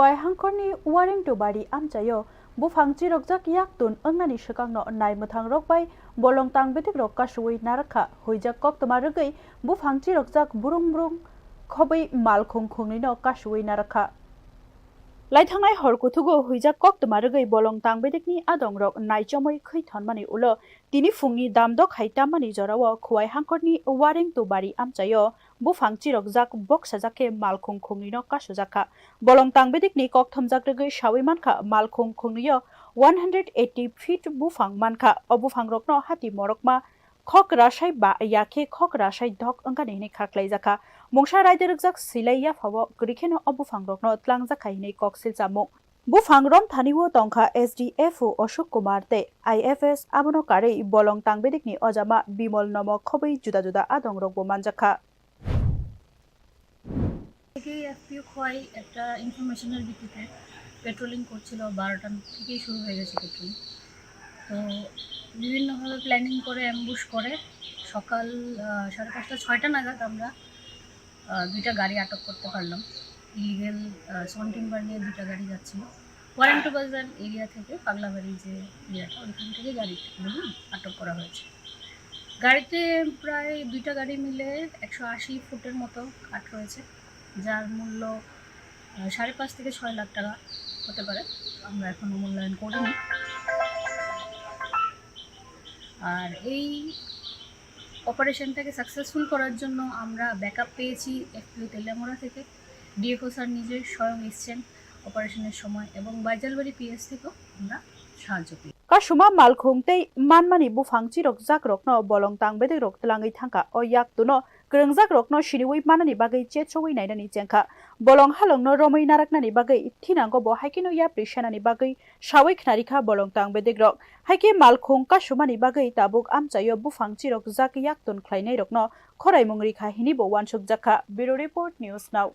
khwai hangkorni waring to bari amchayo buphang chirokjak yaktun angnani shakangno nai muthang rokbai bolong tangbedekrok kasui narakha hoijak koktoma rwgui buphang chirokjak burung burung khobai mal khongkhongni no kasui narakha laithangai hor kuthugo hoijak koktoma rwgui bolong tangbedekni adongrok naichamoi khৈthonmani ulo tini fungni damdok haitamani jorao khwai hangkorni waring to bari amchayo buphang chirokjak boksajake mal khongkhongni no kasujaka bolong tangbedekni kokthomjak rwgui sawi mankha mal khongkhongniyo 180 feet buphang mankha obuphang rokno hati morokma khok rasai ba yakhe khok rasai dok angani ne khaklaijaka mongsa raiderjak silaiya phawo grikheno obuphang rokno tlangjakai ne koksil chamu buphang rom thaniwo tongkha SDFO Ashok Kumar te IFS abono kare bolong tangbedekni ojama bimol nomo khobai juda juda adong rokbo manjakha FPO Khowai একটা ইনফরমেশনের ভিত্তিতে patrolling করছিল 12টা থেকেই শুরু হয়ে গেছে patrolling তো বিভিন্নভাবে planning করে অ্যাম্বুশ করে সকাল 5:30 6টা নাগাদ আমরা দুইটা গাড়ি আটক করতে পারলাম ইলিগেল সন টিম্বার নিয়ে দুইটা গাড়ি যাচ্ছিল ওয়ারেন্টো বাজার এরিয়া থেকে পাগলাবাড়ি যে এরিয়াটা ওইখান থেকে গাড়িগুলো আটক করা হয়েছে গাড়িতে প্রায় দুইটা গাড়ি মিলে 180 ফুটের মতো কাঠ রয়েছে যার মূল্য 5.5 থেকে 6 লাখ টাকা হতে পারে আমরা এখনো মূল্যায়ন করিনি আর এই অপারেশনটাকে সাকসেসফুল করার জন্য আমরা ব্যাকআপ পেয়েছি এফপিও তেলিয়ামোড়া থেকে ডিএফও স্যার নিজে স্বয়ং এসেছেন অপারেশনের সময় এবং বাইজালবাড়ি পিএস থেকেও আমরা সাহায্য পেয়েছি kasuma malkhungtei manmani buphang chirokjak rokno bolong tangbedekrok tlangai thangka o yaktuno krengjak rokno siniwi manani bagai chetchoi nainani chengkha bolong halongno romai naraknani bagai thinango bo haikino ya prishanani bagai sawai khnarikha bolong tangbedekrok haike malkhung kasumani bagai tabuk amchayo buphang chirokjak yaktun khlainai rokno khorai mungri kha hini bo wansuk jakha bureau report news now